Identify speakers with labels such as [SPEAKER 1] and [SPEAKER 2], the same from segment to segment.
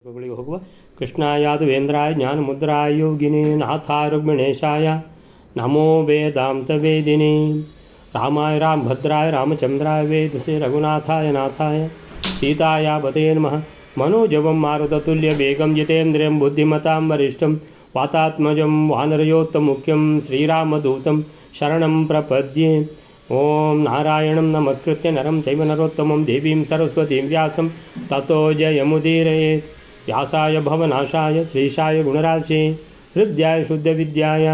[SPEAKER 1] ಗಳಿಗೆ ಹೋಗುವ ಕೃಷ್ಣಾಯಾಧುವೇಂದ್ರಾಯ ಜ್ಞಾನಮುದ್ರಾಯ ಯೋಗಿನಿ ನಾಥಾಯ ರುಗ್ಮಿಣೇಶಾಯ ನಮೋ ವೇದಾಂತ ವೇದಿನಿ ರಾಮಾಯ ರಾಮಭದ್ರಾಯ ರಾಮಚಂದ್ರಾಯ ವೇದಸೆ ರಘುನಾಥಾಯ ನಾಥಾಯ ಸೀತಾಯ ಪತೇ ನಮಃ ಮನೋಜವಂ ಮಾರುತತುಲ್ಯ ವೇಗಂ ಜಿತೇಂದ್ರಿಯಂ ಬುದ್ಧಿಮತಾಂ ವರಿಷ್ಠಂ ವಾತಾತ್ಮಜಂ ವಾನರಯೋತ್ತಮುಖ್ಯಂ ಶ್ರೀರಾಮದೂತಂ ಶರಣಂ ಪ್ರಪದ್ಯೆ. ಓಂ ನಾರಾಯಣಂ ನಮಸ್ಕೃತ್ಯ ನರಂ ಚೈವ ನರೋತ್ತಮಂ ದೇವೀಂ ಸರಸ್ವತೀಂ ವ್ಯಾಸಂ ತತೋ ಜಯಮುದೀರಯೇ. ವ್ಯಾಸಾಯ ಭವನಾಶಾಯ ಶ್ರೀಶಾಯ ಗುಣರಾಶಿ ಹೃದಯಾಯ ಶುದ್ಧವಿದ್ಯಾಯ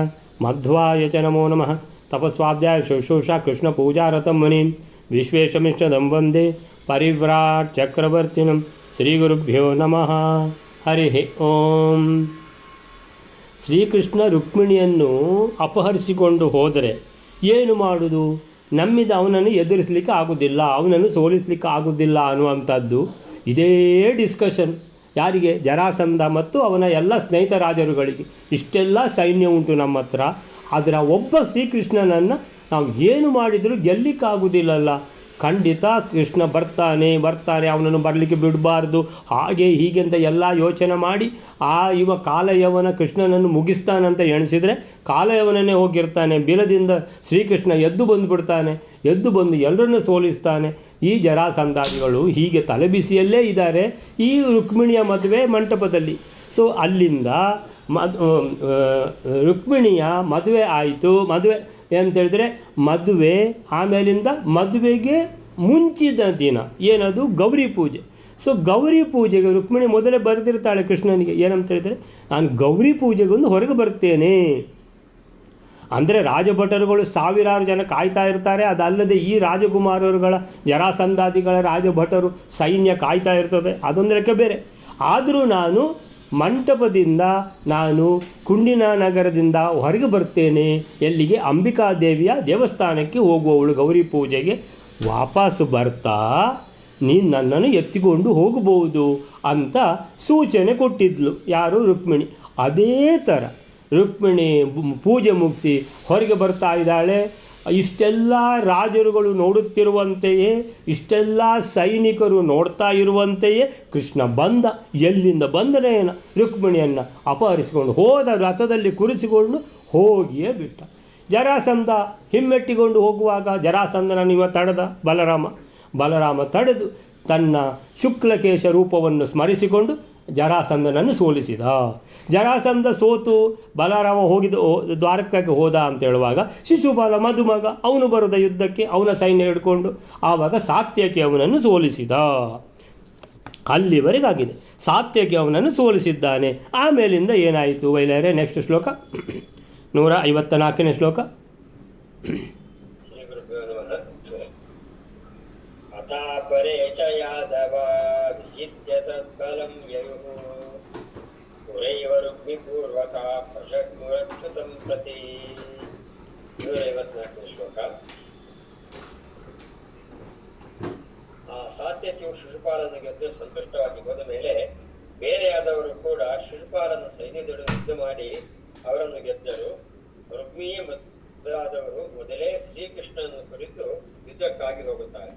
[SPEAKER 1] ಮಧ್ವಾಯ ಚ ನಮೋ ನಮಃ. ತಪಸ್ವಾಧ್ಯಾಯ ಶುಶ್ರೂಷಾ ಕೃಷ್ಣಪೂಜಾರತಂ ಮುನಿಂ ವಿಶ್ವೇಶಮಿಷ್ಟದಂ ವಂದೇ ಪರಿವ್ರಾಟ್ ಚಕ್ರವರ್ತಿನಂ. ಶ್ರೀಗುರುಭ್ಯೋ ನಮಃ. ಹರಿ ಓಂ. ಶ್ರೀಕೃಷ್ಣ ರುಕ್ಮಿಣಿಯನ್ನು ಅಪಹರಿಸಿಕೊಂಡು ಹೋದರೆ ಏನು ಮಾಡುವುದು? ನಮ್ಮಿಂದ ಅವನನ್ನು ಎದುರಿಸಲಿಕ್ಕೆ ಆಗೋದಿಲ್ಲ, ಅವನನ್ನು ಸೋಲಿಸಲಿಕ್ಕೆ ಆಗೋದಿಲ್ಲ ಅನ್ನುವಂಥದ್ದು ಇದೇ ಡಿಸ್ಕಷನ್. ಯಾರಿಗೆ? ಜರಾಸಂಧ ಮತ್ತು ಅವನ ಎಲ್ಲ ಸ್ನೇಹಿತ ರಾಜರುಗಳಿಗೆ. ಇಷ್ಟೆಲ್ಲ ಸೈನ್ಯ ಉಂಟು ನಮ್ಮ ಹತ್ರ, ಆದರೆ ಒಬ್ಬ ಶ್ರೀಕೃಷ್ಣನನ್ನು ನಾವು ಏನು ಮಾಡಿದರೂ ಗೆಲ್ಲಿಕ್ಕಾಗೋದಿಲ್ಲಲ್ಲ. ಖಂಡಿತ ಕೃಷ್ಣ ಬರ್ತಾನೆ ಅವನನ್ನು ಬರಲಿಕ್ಕೆ ಬಿಡಬಾರ್ದು, ಹಾಗೆ ಹೀಗೆ ಅಂತ ಎಲ್ಲ ಯೋಚನೆ ಮಾಡಿ ಇವ ಕಾಲಯವನ ಕೃಷ್ಣನನ್ನು ಮುಗಿಸ್ತಾನಂತ ಎಣಿಸಿದರೆ ಕಾಲಯವನನ್ನೇ ಹೋಗಿರ್ತಾನೆ. ಬಿಲದಿಂದ ಶ್ರೀಕೃಷ್ಣ ಎದ್ದು ಬಂದುಬಿಡ್ತಾನೆ, ಎದ್ದು ಬಂದು ಎಲ್ಲರನ್ನು ಸೋಲಿಸ್ತಾನೆ. ಈ ಜರಾಸಂಧಾದಿಗಳು ಹೀಗೆ ತಲೆಬಿಸಿಯಲ್ಲೇ ಇದ್ದಾರೆ ಈ ರುಕ್ಮಿಣಿಯ ಮದುವೆ ಮಂಟಪದಲ್ಲಿ. ಸೊ ಅಲ್ಲಿಂದ ರುಕ್ಮಿಣಿಯ ಮದುವೆ ಆಯಿತು. ಮದುವೆ ಅಂತೇಳಿದರೆ ಮದುವೆ ಆಮೇಲಿಂದ ಮದುವೆಗೆ ಮುಂಚಿದ ದಿನ ಏನದು? ಗೌರಿ ಪೂಜೆ. ಸೊ ಗೌರಿ ಪೂಜೆಗೆ ರುಕ್ಮಿಣಿ ಮೊದಲೇ ಬರೆದಿರ್ತಾಳೆ ಕೃಷ್ಣನಿಗೆ. ಏನಂತ ಹೇಳಿದರೆ, ನಾನು ಗೌರಿ ಪೂಜೆಗೊಂದು ಹೊರಗೆ ಬರ್ತೇನೆ ಅಂದರೆ ರಾಜಭಟರುಗಳು ಸಾವಿರಾರು ಜನ ಕಾಯ್ತಾ ಇರ್ತಾರೆ. ಅದಲ್ಲದೆ ಈ ರಾಜಕುಮಾರರುಗಳ ಜರಾಸಂಧಾದಿಗಳ ರಾಜಭಟರು ಸೈನ್ಯ ಕಾಯ್ತಾ ಇರ್ತದೆ, ಅದೊಂದು ಲೆಕ್ಕ ಬೇರೆ. ಆದರೂ ನಾನು ಮಂಟಪದಿಂದ ನಾನು ಕುಂಡಿನ ನಗರದಿಂದ ಹೊರಗೆ ಬರ್ತೇನೆ. ಎಲ್ಲಿಗೆ? ಅಂಬಿಕಾದೇವಿಯ ದೇವಸ್ಥಾನಕ್ಕೆ ಹೋಗುವವಳು ಗೌರಿ ಪೂಜೆಗೆ. ವಾಪಸ್ಸು ಬರ್ತಾ ನೀನು ನನ್ನನ್ನು ಎತ್ತಿಕೊಂಡು ಹೋಗಬಹುದು ಅಂತ ಸೂಚನೆ ಕೊಟ್ಟಿದ್ಲು. ಯಾರು? ರುಕ್ಮಿಣಿ. ಅದೇ ಥರ ರುಕ್ಮಿಣಿ ಪೂಜೆ ಮುಗಿಸಿ ಹೊರಗೆ ಬರ್ತಾ ಇದ್ದಾಳೆ. ಇಷ್ಟೆಲ್ಲ ರಾಜರುಗಳು ನೋಡುತ್ತಿರುವಂತೆಯೇ, ಇಷ್ಟೆಲ್ಲ ಸೈನಿಕರು ನೋಡ್ತಾ ಇರುವಂತೆಯೇ ಕೃಷ್ಣ ಬಂದ. ಎಲ್ಲಿಂದ ಬಂದರೆ ಏನ? ರುಕ್ಮಿಣಿಯನ್ನು ಅಪಹರಿಸಿಕೊಂಡು ಹೋದ, ರಥದಲ್ಲಿ ಕುರಿಸಿಕೊಂಡು ಹೋಗಿಯೇ ಬಿಟ್ಟ. ಜರಾಸಂಧ ಹಿಮ್ಮೆಟ್ಟಿಕೊಂಡು ಹೋಗುವಾಗ ಜರಾಸಂಧನನ್ನು ಇವ ತಡೆದ ಬಲರಾಮ ತಡೆದು ತನ್ನ ಶುಕ್ಲಕೇಶ ರೂಪವನ್ನು ಸ್ಮರಿಸಿಕೊಂಡು ಜರಾಸಂಧನನ್ನು ಸೋಲಿಸಿದ. ಜರಾಸಂಧ ಸೋತು ಬಲರಾಮ ದ್ವಾರಕಕ್ಕೆ ಹೋದ ಅಂತ ಹೇಳುವಾಗ ಶಿಶುಪಾಲ ಮದುಮಗ ಅವನು ಬರೋದ ಯುದ್ಧಕ್ಕೆ, ಅವನ ಸೈನ್ಯ ಹಿಡ್ಕೊಂಡು. ಆವಾಗ ಸಾತ್ಯಕಿ ಅವನನ್ನು ಸೋಲಿಸಿದ. ಅಲ್ಲಿವರೆಗಾಗಿದೆ. ಸಾತ್ಯಕಿ ಅವನನ್ನು ಸೋಲಿಸಿದ್ದಾನೆ. ಆಮೇಲಿಂದ ಏನಾಯಿತು ವೈಲಾರೆ? ನೆಕ್ಸ್ಟ್ ಶ್ಲೋಕ 154ನೇ ಶ್ಲೋಕ.
[SPEAKER 2] ಅಥಾಪರೇ ಚ ಯಾದವ ವಿಜಿತ್ಯ ತದ್ಬಲಂ ಯಯುಃ ಪುರೈವ ರುಕ್ಮಿಪೂರ್ವಕ ಪ್ರಜಗ್ಮುರಚ್ಯುತಂ ಪ್ರತಿ. 154ನೇ ಶ್ಲೋಕ. ಸಾತ್ಯಕಿಯು ಶಿಶುಪಾಲನ ಗೆದ್ದು ಸಂತುಷ್ಟವಾಗಿ ಹೋದ ಮೇಲೆ ಬೇರೆಯಾದವರು ಕೂಡ ಶಿಶುಪಾಲನ ಸೈನ್ಯದೊಡನೆ ಯುದ್ಧ ಮಾಡಿ ಅವರನ್ನು ಗೆದ್ದರು. ರುಕ್ಮಿಯೇ ಮೊದಲಾದವರು ಮೊದಲೇ ಶ್ರೀಕೃಷ್ಣನನ್ನು ಕುರಿತು ಯುದ್ಧಕ್ಕಾಗಿ ಹೋಗುತ್ತಾರೆ.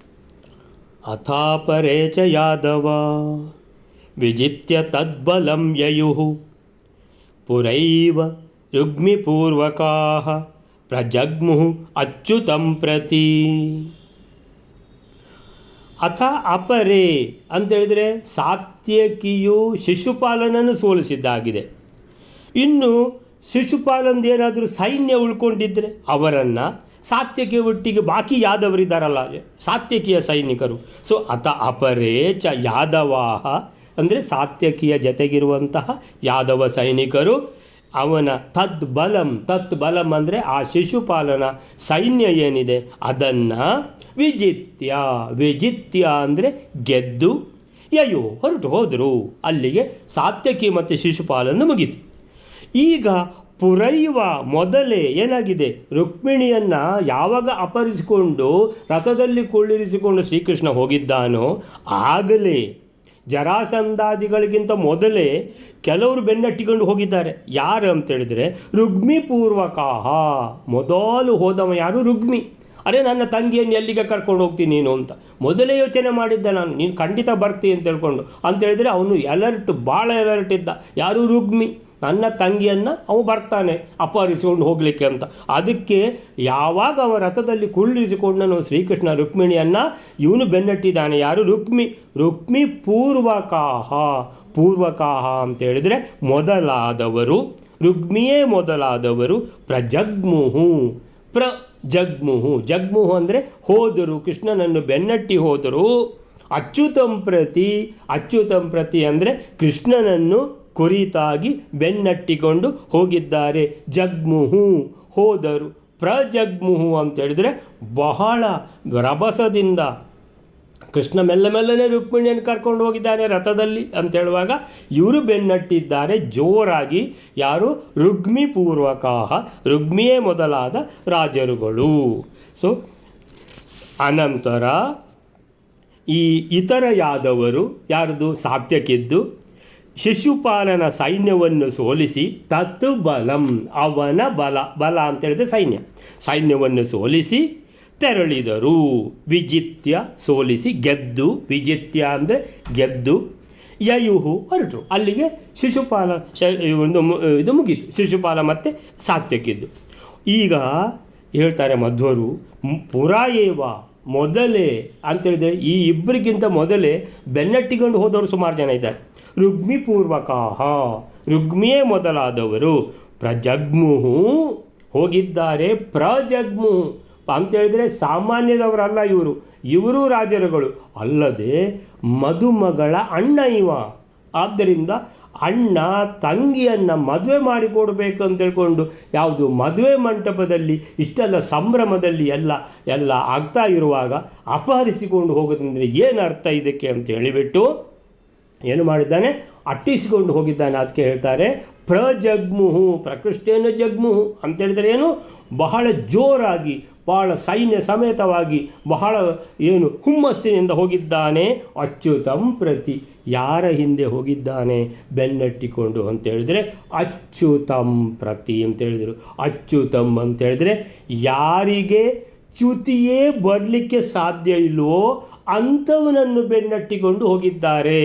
[SPEAKER 1] ಅಥಾಪರೇ ಚ ಯಾದವ ವಿಜಿತ್ಯ ತದ್ಬಲಂ ಯಯುಃ ಪುರೈವ ರುಗ್ಮಿಪೂರ್ವಕಾಃ ಪ್ರಜಗ್ಮುಃ ಅಚ್ಯುತಂ ಪ್ರತಿ. ಅಥ ಅಪರೇ ಅಂತೇಳಿದರೆ ಸಾತ್ಯಕಿಯು ಶಿಶುಪಾಲನನ್ನು ಸೋಲಿಸಿದ್ದಾಗಿದೆ. ಇನ್ನು ಶಿಶುಪಾಲಂದು ಏನಾದರೂ ಸೈನ್ಯ ಉಳ್ಕೊಂಡಿದ್ದರೆ ಅವರನ್ನು ಸಾತ್ಯಕಿಯ ಒಟ್ಟಿಗೆ ಬಾಕಿ ಯಾದವರಿದ್ದಾರಲ್ಲ, ಸಾತ್ಯಕಿಯ ಸೈನಿಕರು. ಸೊ ಅಥ ಅಪರೇ ಚ ಯಾದವಾಹ ಅಂದರೆ ಸಾತ್ಯಕಿಯ ಜೊತೆಗಿರುವಂತಹ ಯಾದವ ಸೈನಿಕರು ಅವನ ತತ್ ಬಲಂ ಅಂದರೆ ಆ ಶಿಶುಪಾಲನ ಸೈನ್ಯ ಏನಿದೆ ಅದನ್ನು ವಿಜಿತ್ಯ ಅಂದರೆ ಗೆದ್ದು ಯಯೋ ಹೊರಟು ಹೋದರು. ಅಲ್ಲಿಗೆ ಸಾತ್ಯಕಿ ಮತ್ತು ಶಿಶುಪಾಲನ್ನು ಮುಗಿತು. ಈಗ ಪುರೈವ ಮೊದಲೇ ಏನಾಗಿದೆ? ರುಕ್ಮಿಣಿಯನ್ನು ಯಾವಾಗ ಅಪಹರಿಸಿಕೊಂಡು ರಥದಲ್ಲಿ ಕುಳ್ಳಿರಿಸಿಕೊಂಡು ಶ್ರೀಕೃಷ್ಣ ಹೋಗಿದ್ದಾನೋ ಆಗಲೇ ಜರಾಸಂಧಾದಿಗಳಿಗಿಂತ ಮೊದಲೇ ಕೆಲವರು ಬೆನ್ನಟ್ಟಿಕೊಂಡು ಹೋಗಿದ್ದಾರೆ. ಯಾರು ಅಂತೇಳಿದರೆ ರುಗ್ಮಿಪೂರ್ವಕಾಹ. ಮೊದಲು ಹೋದವ ಯಾರು? ರುಗ್ಮಿ. ಅರೆ ನನ್ನ ತಂಗಿಯನ್ನು ಎಲ್ಲಿಗೆ ಕರ್ಕೊಂಡು ಹೋಗ್ತೀನಿ ನೀನು ಅಂತ ಮೊದಲೇ ಯೋಚನೆ ಮಾಡಿದ್ದೆ ನಾನು, ನೀನು ಖಂಡಿತ ಬರ್ತೀನಿ ಅಂತ ಹೇಳ್ಕೊಂಡು. ಅಂತೇಳಿದರೆ ಅವನು ಎಲರ್ಟ್, ಭಾಳ ಎಲರ್ಟ್ ಇದ್ದ. ಯಾರು? ರುಕ್ಮಿ, ನನ್ನ ತಂಗಿಯನ್ನು ಅವು ಬರ್ತಾನೆ ಅಪಹರಿಸಿಕೊಂಡು ಹೋಗಲಿಕ್ಕೆ ಅಂತ. ಅದಕ್ಕೆ ಯಾವಾಗ ಅವ ರಥದಲ್ಲಿ ಕುಳ್ಳಿರಿಸಿಕೊಂಡನು ಶ್ರೀಕೃಷ್ಣ ರುಕ್ಮಿಣಿಯನ್ನು, ಇವನು ಬೆನ್ನಟ್ಟಿದ್ದಾನೆ. ಯಾರು? ರುಕ್ಮಿ ಪೂರ್ವಕಾಹ. ಪೂರ್ವಕಾಹ ಅಂತೇಳಿದರೆ ಮೊದಲಾದವರು, ರುಕ್ಮಿಯೇ ಮೊದಲಾದವರು. ಜಗ್ಮುಹು ಅಂದರೆ ಹೋದರು, ಕೃಷ್ಣನನ್ನು ಬೆನ್ನಟ್ಟಿ ಹೋದರು. ಅಚ್ಯುತಂ ಪ್ರತಿ ಅಂದರೆ ಕೃಷ್ಣನನ್ನು ಕುರಿತಾಗಿ ಬೆನ್ನಟ್ಟಿಕೊಂಡು ಹೋಗಿದ್ದಾರೆ. ಜಗ್ಮುಹು ಹೋದರು. ಪ್ರಜಗ್ಮುಹು ಅಂತೇಳಿದರೆ ಬಹಳ ರಭಸದಿಂದ ಕೃಷ್ಣ ಮೆಲ್ಲನೆ ರುಕ್ಮಿಣಿಯನ್ನು ಕರ್ಕೊಂಡು ಹೋಗಿದ್ದಾನೆ ರಥದಲ್ಲಿ ಅಂತ ಹೇಳುವಾಗ ಇವರು ಬೆನ್ನಟ್ಟಿದ್ದಾರೆ ಜೋರಾಗಿ. ಯಾರು? ರುಗ್ಮಿ ಪೂರ್ವಕಾಹ, ರುಗ್ಮಿಯೇ ಮೊದಲಾದ ರಾಜರುಗಳು. ಸೊ ಅನಂತರ ಈ ಇತರ ಯಾದವರು, ಯಾರ್ದು? ಸಾತ್ಯಕ್ಕಿದ್ದು ಶಿಶುಪಾಲನ ಸೈನ್ಯವನ್ನು ಸೋಲಿಸಿ ತತ್ ಬಲಂ, ಅವನ ಬಲ ಅಂತೇಳಿದ್ರೆ ಸೈನ್ಯವನ್ನು ಸೋಲಿಸಿ ತೆರಳಿದರು. ವಿಜಿತ್ಯ ಸೋಲಿಸಿ, ಗೆದ್ದು, ವಿಜಿತ್ಯ ಅಂದರೆ ಗೆದ್ದು, ಯಯುಹು ಹೊರಟರು. ಅಲ್ಲಿಗೆ ಶಿಶುಪಾಲ ಇದು ಮುಗೀತು. ಶಿಶುಪಾಲ ಮತ್ತು ಸಾತ್ಯಕ್ಕಿದ್ದು. ಈಗ ಹೇಳ್ತಾರೆ ಮಧ್ವರು, ಪುರಾಯೇವ ಮೊದಲೇ ಅಂತೇಳಿದರೆ ಈ ಇಬ್ಬರಿಗಿಂತ ಮೊದಲೇ ಬೆನ್ನಟ್ಟಿಕೊಂಡು ಹೋದವರು ಸುಮಾರು ಜನ ಇದ್ದಾರೆ. ರುಗ್ಮಿ ಪೂರ್ವಕಾಹ, ರುಗ್ಮಿಯೇ ಮೊದಲಾದವರು. ಪ್ರಜಗ್ಮುಹು ಹೋಗಿದ್ದಾರೆ. ಪ್ರಜಗ್ಮುಹು ಅಂತೇಳಿದರೆ ಸಾಮಾನ್ಯದವರಲ್ಲ ಇವರು ರಾಜರುಗಳು. ಅಲ್ಲದೆ ಮದುಮಗಳ ಅಣ್ಣ ಇವ. ಆದ್ದರಿಂದ ಅಣ್ಣ ತಂಗಿಯನ್ನು ಮದುವೆ ಮಾಡಿಕೊಡ್ಬೇಕು ಅಂತ ಹೇಳ್ಕೊಂಡು ಯಾವುದು ಮದುವೆ ಮಂಟಪದಲ್ಲಿ ಇಷ್ಟೆಲ್ಲ ಸಂಭ್ರಮದಲ್ಲಿ ಎಲ್ಲ ಆಗ್ತಾ ಇರುವಾಗ ಅಪಹರಿಸಿಕೊಂಡು ಹೋಗೋದಂದರೆ ಏನು ಅರ್ಥ ಇದಕ್ಕೆ ಅಂತ ಹೇಳಿಬಿಟ್ಟು ಏನು ಮಾಡಿದ್ದಾನೆ? ಅಟ್ಟಿಸಿಕೊಂಡು ಹೋಗಿದ್ದಾನೆ. ಅದಕ್ಕೆ ಹೇಳ್ತಾರೆ ಪ್ರಜಗ್ಮುಹು, ಪ್ರಕೃಷ್ಟೇನ ಜಗ್ಮುಹು ಅಂತೇಳಿದರೆ ಏನು? ಬಹಳ ಜೋರಾಗಿ, ಬಹಳ ಸೈನ್ಯ ಸಮೇತವಾಗಿ, ಬಹಳ ಹುಮ್ಮಸ್ಸಿನಿಂದ ಹೋಗಿದ್ದಾನೆ. ಅಚ್ಯುತಂ ಪ್ರತಿ, ಯಾರ ಹಿಂದೆ ಹೋಗಿದ್ದಾನೆ? ಬೆನ್ನಟ್ಟಿಕೊಂಡು ಅಂತೇಳಿದರೆ ಅಚ್ಯುತಂ ಪ್ರತಿ ಅಂತೇಳಿದರು. ಅಚ್ಯುತಂ ಅಂತೇಳಿದರೆ ಯಾರಿಗೆ ಚ್ಯುತಿಯೇ ಬರಲಿಕ್ಕೆ ಸಾಧ್ಯ ಇಲ್ವೋ ಅಂಥವನನ್ನು ಬೆನ್ನಟ್ಟಿಕೊಂಡು ಹೋಗಿದ್ದಾರೆ.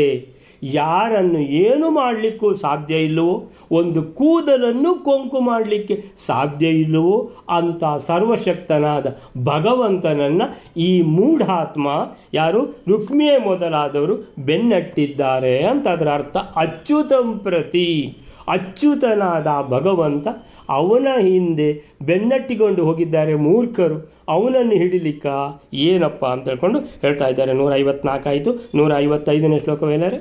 [SPEAKER 1] ಯಾರನ್ನು ಏನು ಮಾಡಲಿಕ್ಕೂ ಸಾಧ್ಯ ಇಲ್ಲವೋ, ಒಂದು ಕೂದಲನ್ನು ಕೊಂಕು ಮಾಡಲಿಕ್ಕೆ ಸಾಧ್ಯ ಇಲ್ಲವೋ ಅಂಥ ಸರ್ವಶಕ್ತನಾದ ಭಗವಂತನನ್ನು ಈ ಮೂಢಾತ್ಮ, ಯಾರು? ರುಕ್ಮಿಯೇ ಮೊದಲಾದವರು ಬೆನ್ನಟ್ಟಿದ್ದಾರೆ ಅಂತ ಅದರ ಅರ್ಥ. ಅಚ್ಯುತಂ ಪ್ರತಿ, ಅಚ್ಯುತನಾದ ಭಗವಂತ ಅವನ ಹಿಂದೆ ಬೆನ್ನಟ್ಟಿಕೊಂಡು ಹೋಗಿದ್ದಾರೆ ಮೂರ್ಖರು. ಅವನನ್ನು ಹಿಡಿಲಿಕ್ಕ ಏನಪ್ಪ ಅಂತ ಹೇಳ್ಕೊಂಡು ಹೇಳ್ತಾ ಇದ್ದಾರೆ. 154 ಆಯಿತು. 155ನೇ ಶ್ಲೋಕವೇನಾರೆ?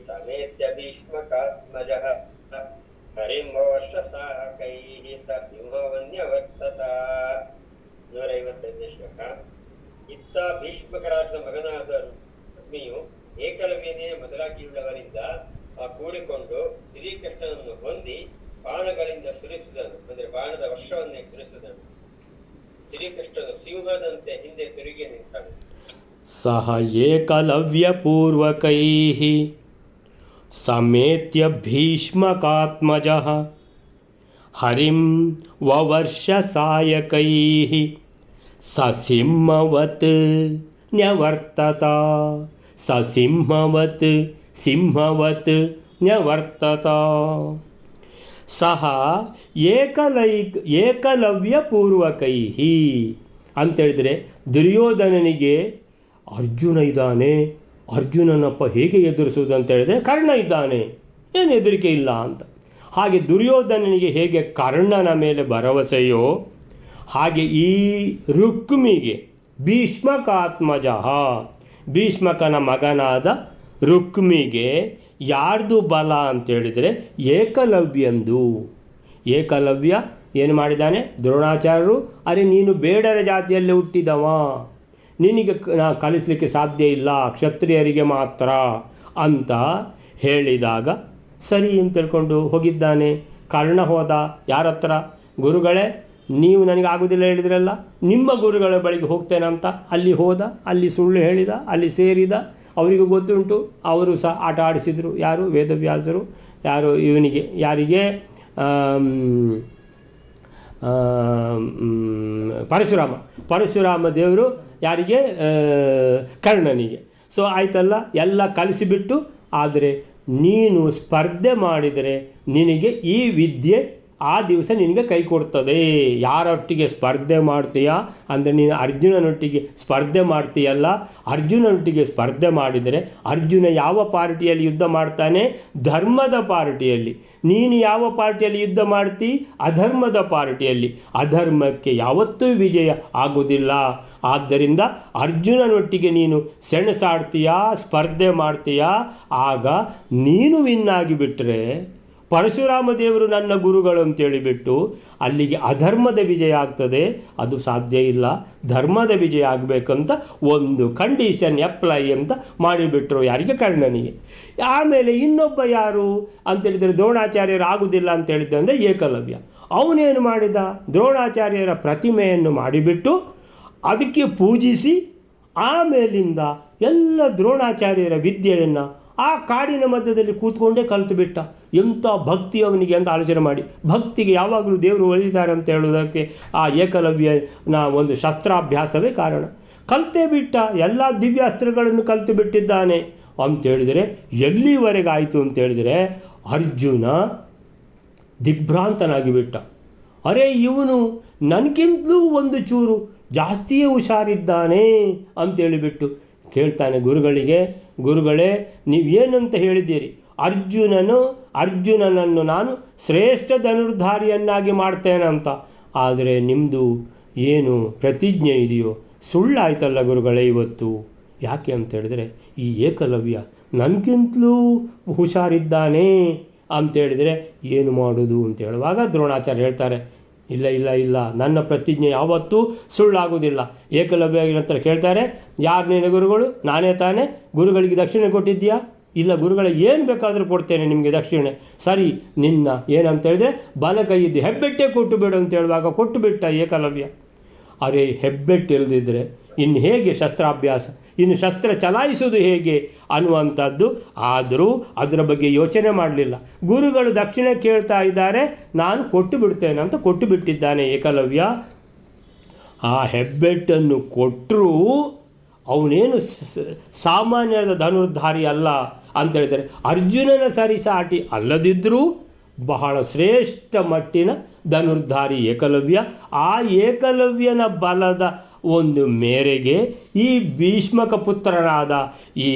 [SPEAKER 2] ಸಮೇತ್ಯ ಭೀಷ್ಮಕಾತ್ಮಜಃ ಹರಿಂವರ್ಷಸಾಕೈಃ ಸ ಸಿಂಹವನ್ಯವರ್ತತ. 155ನೇ ಶ್ಲೋಕ. ಇತ್ತ ಭೀಷ್ಮಕರಾಜನ ಮಗನಾದ ರುಕ್ಮಿಯು ಏಕಲವ್ಯನೇ ಮೊದಲಾಗಿಯುಳ್ಳವರಿಂದ ಕೂಡಿಕೊಂಡು ಶ್ರೀಕೃಷ್ಣನನ್ನು ಹೊಂದಿ ಬಾಣಗಳಿಂದ ಸುರಿಸಿದನು. ಅಂದರೆ ಬಾಣದ ವರ್ಷವನ್ನೇ ಸುರಿಸಿದನು. ಶ್ರೀಕೃಷ್ಣನು ಸಿಂಹದಂತೆ ಹಿಂದೆ ತಿರುಗಿ ನಿಂತನು.
[SPEAKER 1] ಸಹ ಏಕಲವ್ಯ ಪೂರ್ವಕೈಃ ಸಮೇತ್ಯ ಭೀಷ್ಮಕಾತ್ಮಜಃ ಹರಿಂ ವವರ್ಷ ಸಾಯಕೈಃ ಸಸಿಂಹವತ್ ನ್ಯವರ್ತತ. ಸಸಿಂಹವತ್ ಸಿಂಹವತ್ ನ್ಯವರ್ತತ. ಸಹ ಏಕಲವ್ಯ ಪೂರ್ವಕೈಃ ಅಂತೇಳಿದರೆ ದುರ್ಯೋಧನನಿಗೆ ಅರ್ಜುನ ಇದ್ದಾನೆ, ಅರ್ಜುನನಪ್ಪ ಹೇಗೆ ಎದುರಿಸುವುದು ಅಂತ ಹೇಳಿದರೆ ಕರ್ಣ ಇದ್ದಾನೆ, ಏನು ಹೆದರಿಕೆ ಇಲ್ಲ ಅಂತ. ಹಾಗೆ ದುರ್ಯೋಧನನಿಗೆ ಹೇಗೆ ಕರ್ಣನ ಮೇಲೆ ಭರವಸೆಯೋ ಹಾಗೆ ಈ ರುಕ್ಮಿಗೆ ಭೀಷ್ಮಕಾತ್ಮಜ, ಭೀಷ್ಮಕನ ಮಗನಾದ ರುಕ್ಮಿಗೆ ಯಾರ್ದು ಬಲ ಅಂತೇಳಿದರೆ ಏಕಲವ್ಯಂದು. ಏಕಲವ್ಯ ಏನು ಮಾಡಿದ್ದಾನೆ? ದ್ರೋಣಾಚಾರ್ಯರು, ಅರೆ ನೀನು ಬೇಡರ ಜಾತಿಯಲ್ಲಿ ಹುಟ್ಟಿದವ, ನಿನಗೆ ಕಲಿಸಲಿಕ್ಕೆ ಸಾಧ್ಯ ಇಲ್ಲ, ಕ್ಷತ್ರಿಯರಿಗೆ ಮಾತ್ರ ಅಂತ ಹೇಳಿದಾಗ ಸರಿ ಅಂತ ತಿಳ್ಕೊಂಡು ಹೋಗಿದ್ದಾನೆ. ಕರ್ಣ ಹೋದ ಯಾರ ಹತ್ರ? ಗುರುಗಳೇ, ನೀವು ನನಗೆ ಆಗೋದಿಲ್ಲ ಹೇಳಿದ್ರಲ್ಲ, ನಿಮ್ಮ ಗುರುಗಳ ಬಳಿಗೆ ಹೋಗ್ತೇನೆ ಅಂತ ಅಲ್ಲಿ ಹೋದ. ಅಲ್ಲಿ ಸುಳ್ಳು ಹೇಳಿದ, ಅಲ್ಲಿ ಸೇರಿದ. ಅವರಿಗೂ ಗೊತ್ತುಂಟು, ಅವರು ಸಹ ಆಟ ಆಡಿಸಿದರು. ಯಾರು? ವೇದವ್ಯಾಸರು. ಯಾರು? ಇವನಿಗೆ, ಯಾರಿಗೆ? ಪರಶುರಾಮ ದೇವರು ಯಾರಿಗೆ? ಕರ್ಣನಿಗೆ. ಸೊ ಆಯ್ತಲ್ಲ, ಎಲ್ಲ ಕಲಿಸಿಬಿಟ್ಟು, ಆದರೆ ನೀನು ಸ್ಪರ್ಧೆ ಮಾಡಿದರೆ ನಿನಗೆ ಈ ವಿದ್ಯೆ ಆ ದಿವಸ ನಿನಗೆ ಕೈ ಕೊಡ್ತದೆ. ಯಾರೊಟ್ಟಿಗೆ ಸ್ಪರ್ಧೆ ಮಾಡ್ತೀಯಾ ಅಂದರೆ ನೀನು ಅರ್ಜುನನೊಟ್ಟಿಗೆ ಸ್ಪರ್ಧೆ ಮಾಡ್ತೀಯಲ್ಲ, ಅರ್ಜುನನೊಟ್ಟಿಗೆ ಸ್ಪರ್ಧೆ ಮಾಡಿದರೆ ಅರ್ಜುನ ಯಾವ ಪಾರ್ಟಿಯಲ್ಲಿ ಯುದ್ಧ ಮಾಡ್ತಾನೆ? ಧರ್ಮದ ಪಾರ್ಟಿಯಲ್ಲಿ. ನೀನು ಯಾವ ಪಾರ್ಟಿಯಲ್ಲಿ ಯುದ್ಧ ಮಾಡ್ತೀ? ಅಧರ್ಮದ ಪಾರ್ಟಿಯಲ್ಲಿ. ಅಧರ್ಮಕ್ಕೆ ಯಾವತ್ತೂ ವಿಜಯ ಆಗುವುದಿಲ್ಲ. ಆದ್ದರಿಂದ ಅರ್ಜುನನೊಟ್ಟಿಗೆ ನೀನು ಸೆಣಸಾಡ್ತೀಯಾ, ಸ್ಪರ್ಧೆ ಮಾಡ್ತೀಯಾ, ಆಗ ನೀನು ವಿನ್ನಾಗಿ ಬಿಟ್ಟರೆ ಪರಶುರಾಮ ದೇವರು ನನ್ನ ಗುರುಗಳು ಅಂತೇಳಿಬಿಟ್ಟು ಅಲ್ಲಿಗೆ ಅಧರ್ಮದ ವಿಜಯ ಆಗ್ತದೆ. ಅದು ಸಾಧ್ಯ ಇಲ್ಲ. ಧರ್ಮದ ವಿಜಯ ಆಗಬೇಕಂತ ಒಂದು ಕಂಡೀಷನ್ ಅಪ್ಲೈ ಅಂತ ಮಾಡಿಬಿಟ್ರು. ಯಾರಿಗೆ? ಕರ್ಣನಿಗೆ. ಆಮೇಲೆ ಇನ್ನೊಬ್ಬ ಯಾರು ಅಂತೇಳಿದರೆ ದ್ರೋಣಾಚಾರ್ಯರು ಆಗುವುದಿಲ್ಲ ಅಂತೇಳಿದ್ದೆ ಅಂದರೆ ಏಕಲವ್ಯ. ಅವನೇನು ಮಾಡಿದ? ದ್ರೋಣಾಚಾರ್ಯರ ಪ್ರತಿಮೆಯನ್ನು ಮಾಡಿಬಿಟ್ಟು ಅದಕ್ಕೆ ಪೂಜಿಸಿ ಆಮೇಲಿಂದ ಎಲ್ಲ ದ್ರೋಣಾಚಾರ್ಯರ ವಿದ್ಯೆಯನ್ನು ಆ ಕಾಡಿನ ಮಧ್ಯದಲ್ಲಿ ಕೂತ್ಕೊಂಡೇ ಕಲಿತು ಬಿಟ್ಟ. ಎಂಥ ಭಕ್ತಿ ಅವನಿಗೆ ಅಂತ ಆಲೋಚನೆ ಮಾಡಿ. ಭಕ್ತಿಗೆ ಯಾವಾಗಲೂ ದೇವರು ಒಲಿತಾರೆ ಅಂತ ಹೇಳುವುದಕ್ಕೆ ಆ ಏಕಲವ್ಯನ ಒಂದು ಶಸ್ತ್ರಾಭ್ಯಾಸವೇ ಕಾರಣ. ಕಲಿತೇ ಬಿಟ್ಟ, ಎಲ್ಲ ದಿವ್ಯಾಸ್ತ್ರಗಳನ್ನು ಕಲಿತು ಬಿಟ್ಟಿದ್ದಾನೆ ಅಂತೇಳಿದರೆ ಎಲ್ಲಿವರೆಗೆ ಆಯಿತು ಅಂತೇಳಿದರೆ ಅರ್ಜುನ ದಿಗ್ಭ್ರಾಂತನಾಗಿ ಬಿಟ್ಟ. ಅರೆ, ಇವನು ನನಗಿಂತಲೂ ಒಂದು ಚೂರು ಜಾಸ್ತಿಯೇ ಹುಷಾರಿದ್ದಾನೆ ಅಂತೇಳಿಬಿಟ್ಟು ಕೇಳ್ತಾನೆ ಗುರುಗಳಿಗೆ, ಗುರುಗಳೇ ನೀವೇನಂತ ಹೇಳಿದ್ದೀರಿ? ಅರ್ಜುನನನ್ನು ನಾನು ಶ್ರೇಷ್ಠ ಧನುರ್ಧಾರಿಯನ್ನಾಗಿ ಮಾಡ್ತೇನೆ ಅಂತ. ಆದರೆ ನಿಮ್ಮದು ಏನು ಪ್ರತಿಜ್ಞೆ ಇದೆಯೋ ಸುಳ್ಳಾಯ್ತಲ್ಲ ಗುರುಗಳೇ ಇವತ್ತು. ಯಾಕೆ ಅಂತೇಳಿದರೆ ಈ ಏಕಲವ್ಯ ನನಗಿಂತಲೂ ಹುಷಾರಿದ್ದಾನೆ ಅಂತೇಳಿದರೆ ಏನು ಮಾಡೋದು ಅಂತ ಹೇಳುವಾಗ ದ್ರೋಣಾಚಾರ್ಯ ಹೇಳ್ತಾರೆ, ಇಲ್ಲ ಇಲ್ಲ ಇಲ್ಲ, ನನ್ನ ಪ್ರತಿಜ್ಞೆ ಯಾವತ್ತೂ ಸುಳ್ಳಾಗೋದಿಲ್ಲ. ಏಕಲವ್ಯ ನಂತರ ಕೇಳ್ತಾರೆ, ಯಾರು ನಿನ್ನ ಗುರುಗಳು? ನಾನೇ ತಾನೇ. ಗುರುಗಳಿಗೆ ದಕ್ಷಿಣೆ ಕೊಟ್ಟಿದ್ದೀಯಾ? ಇಲ್ಲ ಗುರುಗಳೇ, ಏನು ಬೇಕಾದರೂ ಕೊಡ್ತೇನೆ ನಿಮಗೆ ದಕ್ಷಿಣೆ. ಸರಿ, ನಿನ್ನ ಏನಂತ ಹೇಳಿದ್ರೆ ಬಲ ಕೈಯಿದ್ದು ಹೆಬ್ಬೆಟ್ಟೆ ಕೊಟ್ಟು ಬಿಡು ಅಂತ ಹೇಳುವಾಗ ಕೊಟ್ಟು ಬಿಟ್ಟ ಏಕಲವ್ಯ. ಅರೆ, ಹೆಬ್ಬೆಟ್ಟು ಇಲ್ಲದಿದ್ದರೆ ಇನ್ನು ಹೇಗೆ ಶಸ್ತ್ರಾಭ್ಯಾಸ, ಇನ್ನು ಶಸ್ತ್ರ ಚಲಾಯಿಸೋದು ಹೇಗೆ ಅನ್ನುವಂಥದ್ದು. ಆದರೂ ಅದರ ಬಗ್ಗೆ ಯೋಚನೆ ಮಾಡಲಿಲ್ಲ. ಗುರುಗಳು ದಕ್ಷಿಣೆ ಕೇಳ್ತಾ ಇದ್ದಾರೆ, ನಾನು ಕೊಟ್ಟು ಬಿಡ್ತೇನೆ ಅಂತ ಕೊಟ್ಟು ಬಿಟ್ಟಿದ್ದಾನೆ ಏಕಲವ್ಯ. ಆ ಹೆಬ್ಬೆಟ್ಟನ್ನು ಕೊಟ್ಟರೂ ಅವನೇನು ಸಾಮಾನ್ಯದ ಧನುರ್ಧಾರಿ ಅಲ್ಲ ಅಂತ ಹೇಳಿದರೆ, ಅರ್ಜುನನ ಸರಿಸಾಟಿ ಅಲ್ಲದಿದ್ದರೂ ಬಹಳ ಶ್ರೇಷ್ಠ ಮಟ್ಟಿನ ಧನುರ್ಧಾರಿ ಏಕಲವ್ಯ. ಆ ಏಕಲವ್ಯನ ಬಲದ ಒಂದು ಮೇರೆಗೆ ಈ ಭೀಷ್ಮಕ ಪುತ್ರನಾದ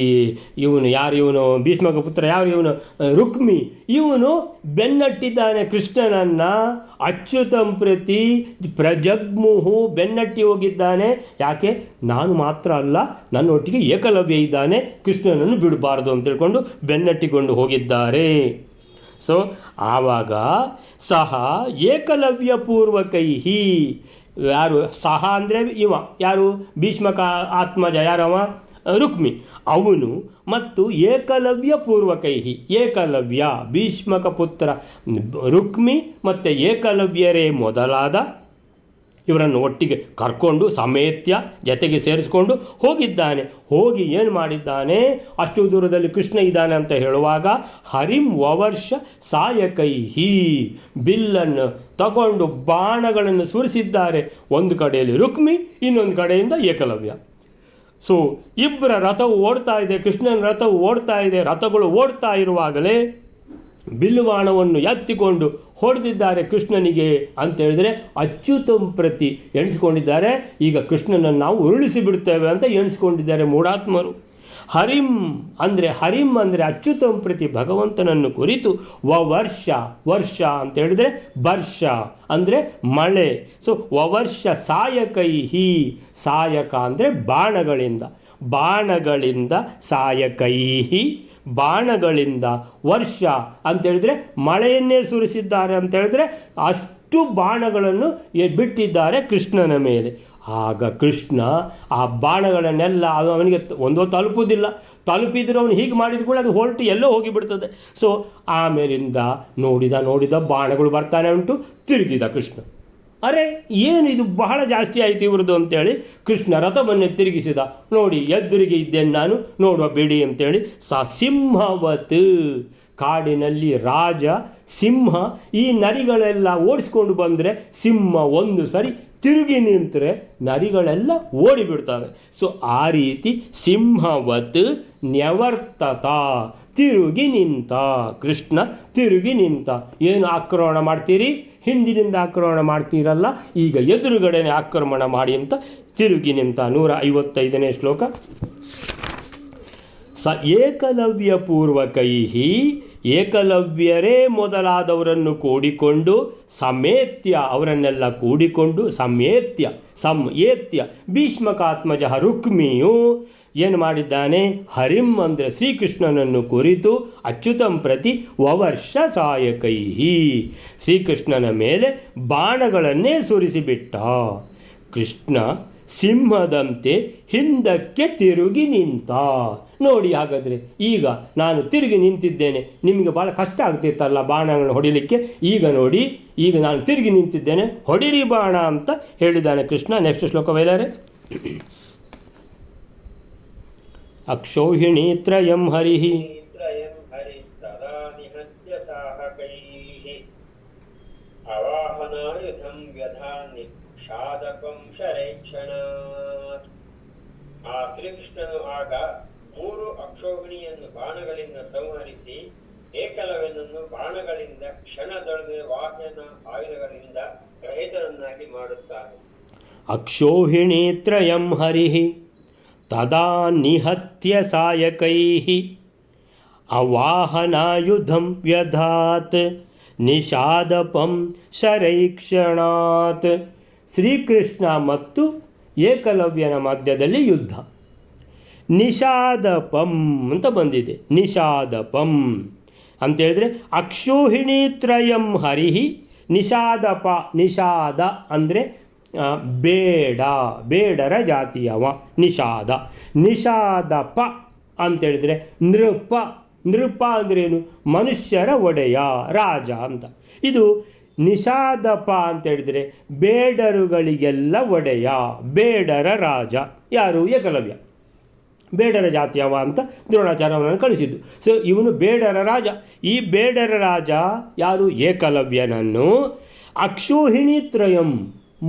[SPEAKER 1] ಇವನು ಭೀಷ್ಮಕ ಪುತ್ರ ಇವನು ರುಕ್ಮಿ, ಇವನು ಬೆನ್ನಟ್ಟಿದ್ದಾನೆ ಕೃಷ್ಣನನ್ನು. ಅಚ್ಯುತಂ ಪ್ರತಿ ಪ್ರಜಗ್ಮುಹು, ಬೆನ್ನಟ್ಟಿ ಹೋಗಿದ್ದಾನೆ. ಯಾಕೆ? ನಾನು ಮಾತ್ರ ಅಲ್ಲ, ನನ್ನೊಟ್ಟಿಗೆ ಏಕಲವ್ಯ ಇದ್ದಾನೆ, ಕೃಷ್ಣನನ್ನು ಬಿಡಬಾರ್ದು ಅಂತ ತಿಳ್ಕೊಂಡು ಬೆನ್ನಟ್ಟಿಕೊಂಡು ಹೋಗಿದ್ದಾರೆ. ಸೊ ಆವಾಗ ಸಹ ಏಕಲವ್ಯ ಪೂರ್ವಕೈಹಿ, ಯಾರು ಸಹ ಅಂದರೆ ಯಾರು? ಭೀಷ್ಮಕ ಆತ್ಮಜ ಯಾರವ? ರುಕ್ಮಿ. ಅವನು ಮತ್ತು ಏಕಲವ್ಯ ಪೂರ್ವಕೈಹಿ, ಏಕಲವ್ಯ ಭೀಷ್ಮಕ ಪುತ್ರ ರುಕ್ಮಿ ಮತ್ತು ಏಕಲವ್ಯರೇ ಮೊದಲಾದ ಇವರನ್ನು ಒಟ್ಟಿಗೆ ಕರ್ಕೊಂಡು ಸಮೇತ್ಯ ಜೊತೆಗೆ ಸೇರಿಸ್ಕೊಂಡು ಹೋಗಿದ್ದಾನೆ. ಹೋಗಿ ಏನು ಮಾಡಿದ್ದಾನೆ? ಅಷ್ಟು ದೂರದಲ್ಲಿ ಕೃಷ್ಣ ಇದ್ದಾನೆ ಅಂತ ಹೇಳುವಾಗ ಹರಿಂ ವವರ್ಷ ಸಾಯಕೈಹಿ, ಬಿಲ್ಲನ್ನು ತಗೊಂಡು ಬಾಣಗಳನ್ನು ಸುರಿಸಿದ್ದಾರೆ. ಒಂದು ಕಡೆಯಲ್ಲಿ ರುಕ್ಮಿ, ಇನ್ನೊಂದು ಕಡೆಯಿಂದ ಏಕಲವ್ಯ. ಸೊ ಇಬ್ಬರ ರಥವು ಓಡ್ತಾ ಇದೆ, ಕೃಷ್ಣನ ರಥವು ಓಡ್ತಾ ಇದೆ. ರಥಗಳು ಓಡ್ತಾ ಇರುವಾಗಲೇ ಬಿಲ್ಲುಬಾಣವನ್ನು ಎತ್ತಿಕೊಂಡು ಹೊಡೆದಿದ್ದಾರೆ ಕೃಷ್ಣನಿಗೆ ಅಂತ ಹೇಳಿದರೆ ಅಚ್ಯುತಂ ಪ್ರತಿ ಎಣಿಸ್ಕೊಂಡಿದ್ದಾರೆ. ಈಗ ಕೃಷ್ಣನನ್ನು ನಾವು ಉರುಳಿಸಿ ಬಿಡ್ತೇವೆ ಅಂತ ಎಣಿಸ್ಕೊಂಡಿದ್ದಾರೆ ಮೂಢಾತ್ಮರು. ಹರಿಂ ಅಂದರೆ ಅಚ್ಯುತಂ ಪ್ರತಿ, ಭಗವಂತನನ್ನು ಕುರಿತು. ವವರ್ಷ, ವರ್ಷ ಅಂತ ಹೇಳಿದರೆ ವರ್ಷ ಅಂದರೆ ಮಳೆ. ಸೊ ವವರ್ಷ ಸಾಯಕೈಹಿ, ಸಾಯಕ ಅಂದರೆ ಬಾಣಗಳಿಂದ ಸಾಯಕೈಹಿ, ಬಾಣಗಳಿಂದ. ವರ್ಷ ಅಂತೇಳಿದರೆ ಮಳೆಯನ್ನೇ ಸುರಿಸಿದ್ದಾರೆ ಅಂತೇಳಿದರೆ ಅಷ್ಟು ಬಾಣಗಳನ್ನು ಬಿಟ್ಟಿದ್ದಾರೆ ಕೃಷ್ಣನ ಮೇಲೆ. ಆಗ ಕೃಷ್ಣ ಆ ಬಾಣಗಳನ್ನೆಲ್ಲ ಅವನಿಗೆ ಒಂದೋ ತಲುಪಿದ್ರು ಅವನು ಹೀಗೆ ಮಾಡಿದ ಕೂಡ ಅದು ಹೊರಟು ಎಲ್ಲೋ ಹೋಗಿಬಿಡ್ತದೆ. ಸೊ ಆಮೇಲಿಂದ ನೋಡಿದ ಬಾಣಗಳು ಬರ್ತಾನೆ ಉಂಟು, ತಿರುಗಿದ ಕೃಷ್ಣ. ಅರೆ, ಏನು ಇದು ಬಹಳ ಜಾಸ್ತಿ ಆಯಿತು ಇವ್ರದ್ದು ಅಂತೇಳಿ ಕೃಷ್ಣ ರಥವನ್ನೇ ತಿರುಗಿಸಿದ. ನೋಡಿ ಎದುರಿಗೆ ಇದ್ದೇನೆ ನಾನು, ನೋಡುವ ಬಿಡಿ ಅಂತೇಳಿ ಸಿಂಹವತ್ ಕಾಡಿನಲ್ಲಿ ರಾಜ, ಸಿಂಹ, ಈ ನರಿಗಳೆಲ್ಲ ಓಡಿಸ್ಕೊಂಡು ಬಂದರೆ ಸಿಂಹ ಒಂದು ಸರಿ ತಿರುಗಿ ನಿಂತರೆ ನರಿಗಳೆಲ್ಲ ಓಡಿಬಿಡ್ತವೆ. ಸೊ ಆ ರೀತಿ ಸಿಂಹವತ್ ನ್ಯವರ್ತತ, ತಿರುಗಿ ನಿಂತ ಕೃಷ್ಣ, ತಿರುಗಿ ನಿಂತ. ಏನು ಆಕ್ರಮಣ ಮಾಡ್ತೀರಿ? ಹಿಂದಿನಿಂದ ಆಕ್ರಮಣ ಮಾಡ್ತೀರಲ್ಲ, ಈಗ ಎದುರುಗಡೆನೆ ಆಕ್ರಮಣ ಮಾಡಿ ಅಂತ ತಿರುಗಿ ನಿಂತ. 155ನೇ ಶ್ಲೋಕ. ಸ ಏಕಲವ್ಯ ಪೂರ್ವಕೈಹಿ, ಏಕಲವ್ಯರೇ ಮೊದಲಾದವರನ್ನು ಕೂಡಿಕೊಂಡು, ಸಮೇತ್ಯ ಅವರನ್ನೆಲ್ಲ ಕೂಡಿಕೊಂಡು, ಸಂಯೇತ್ಯ ಭೀಷ್ಮಕಾತ್ಮಜ ರುಕ್ಮಿಯು ಏನು ಮಾಡಿದ್ದಾನೆ? ಹರಿಂ ಅಂದರೆ ಶ್ರೀಕೃಷ್ಣನನ್ನು ಕುರಿತು ಅಚ್ಯುತಂ ಪ್ರತಿ ವವರ್ಷ ಸಾಯಕೈಹಿ, ಶ್ರೀಕೃಷ್ಣನ ಮೇಲೆ ಬಾಣಗಳನ್ನೇ ಸುರಿಸಿಬಿಟ್ಟ. ಕೃಷ್ಣ ಸಿಂಹದಂತೆ ಹಿಂದಕ್ಕೆ ತಿರುಗಿ ನಿಂತ. ನೋಡಿ, ಹಾಗಾದರೆ ಈಗ ನಾನು ತಿರುಗಿ ನಿಂತಿದ್ದೇನೆ, ನಿಮಗೆ ಭಾಳ ಕಷ್ಟ ಆಗ್ತಿತ್ತಲ್ಲ ಬಾಣಗಳನ್ನು ಹೊಡಿಲಿಕ್ಕೆ. ಈಗ ನೋಡಿ, ಈಗ ನಾನು ತಿರುಗಿ ನಿಂತಿದ್ದೇನೆ, ಹೊಡಿರಿ ಬಾಣ ಅಂತ ಹೇಳಿದ್ದಾನೆ ಕೃಷ್ಣ. ನೆಕ್ಸ್ಟ್ ಶ್ಲೋಕ ಬೈಲಾರೆ. ಅಕ್ಷೌಹಿಣಿ ತ್ರಯಂ ಹರಿಹಿ
[SPEAKER 2] ಅವಾಹನಾಯುಧಂ ವ್ಯಧಾನಿ ಶಾದಕಂ ಶರೈಕ್ಷಣಾತ್. ಆ ಶ್ರೀಕೃಷ್ಣನು ಆಗ 3 ಅಕ್ಷೋಹಿಣಿಯನ್ನು ಬಾಣಗಳಿಂದ ಸಂಹರಿಸಿ ಏಕಲವ್ಯನನ್ನು ಬಾಣಗಳಿಂದ ಕ್ಷಣದೊಳಗೆ ವಾಹನ ಆಯುಧಗಳಿಂದ ರಹಿತನನ್ನಾಗಿ ಮಾಡುತ್ತಾನೆ.
[SPEAKER 1] ಅಕ್ಷೋಹಿಣಿ ತ್ರಯಂ ಹರಿಹಿ ತದಾ ನಿಹತ್ಯ ಸಾಯಕೈಹಿ ಅವಾಹನಾಯುಧಂ ವ್ಯಧಾತ್ ನಿಷಾದಪಂ ಶರೈಕ್ಷಣಾತ್. ಶ್ರೀಕೃಷ್ಣ ಮತ್ತು ಏಕಲವ್ಯನ ಮಧ್ಯದಲ್ಲಿ ಯುದ್ಧ. ನಿಷಾದಪಂ ಅಂತ ಬಂದಿದೆ. ನಿಷಾದಪಂ ಅಂತೇಳಿದ್ರೆ ಅಕ್ಷೋಹಿಣಿ ತ್ರಯಂ ಹರಿಹಿ ನಿಷಾದಪ. ನಿಷಾದ ಅಂದರೆ ಬೇಡರ ಜಾತಿಯವ ನಿಷಾದ. ನಿಷಾದಪ ಅಂತೇಳಿದರೆ ನೃಪ ಅಂದ್ರೇನು? ಮನುಷ್ಯರ ಒಡೆಯ, ರಾಜ ಅಂತ. ಇದು ನಿಷಾದಪ ಅಂತೇಳಿದರೆ ಬೇಡರುಗಳಿಗೆಲ್ಲ ಒಡೆಯ, ಬೇಡರ ರಾಜ. ಯಾರು? ಏಕಲವ್ಯ. ಬೇಡರ ಜಾತಿಯವ ಅಂತ ದ್ರೋಣಾಚಾರ್ಯವನ್ನು ಕಳಿಸಿದ್ದು. ಸೊ ಇವನು ಬೇಡರ ರಾಜ. ಈ ಬೇಡರ ರಾಜ ಯಾರು? ಏಕಲವ್ಯನನ್ನು ಅಕ್ಷೋಹಿಣಿ ತ್ರಯಂ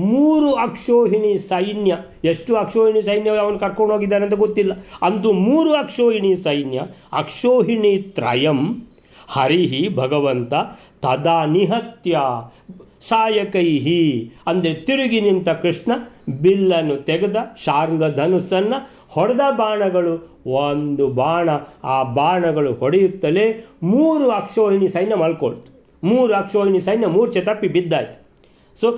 [SPEAKER 1] 3 ಅಕ್ಷೋಹಿಣಿ ಸೈನ್ಯ. ಎಷ್ಟು ಅಕ್ಷೋಹಿಣಿ ಸೈನ್ಯ ಅವನು ಕರ್ಕೊಂಡು ಹೋಗಿದ್ದಾನೆ ಅಂತ ಗೊತ್ತಿಲ್ಲ. ಅಂತೂ 3 ಅಕ್ಷೋಹಿಣಿ ಸೈನ್ಯ. ಅಕ್ಷೋಹಿಣಿ ತ್ರಯಂ ಹರಿಹಿ ಭಗವಂತ ತದಾ ನಿಹತ್ಯ ಸಾಯಕೈಹಿ ಅಂದರೆ ತಿರುಗಿ ನಿಂತ ಕೃಷ್ಣ ಬಿಲ್ಲನ್ನು ತೆಗೆದ, ಶಾರ್ಂಗ ಧನುಸ್ಸನ್ನು ಹೊಡೆದ. ಬಾಣಗಳು ಒಂದು ಬಾಣ, ಆ ಬಾಣಗಳು ಹೊಡೆಯುತ್ತಲೇ 3 ಅಕ್ಷೋಹಿಣಿ ಸೈನ್ಯ ಮಲ್ಕೊಳ್ತು. 3 ಅಕ್ಷೋಹಿಣಿ ಸೈನ್ಯ ಮೂರ್ಛೆ ತಪ್ಪಿ ಬಿದ್ದಾಯಿತು. ಸೊ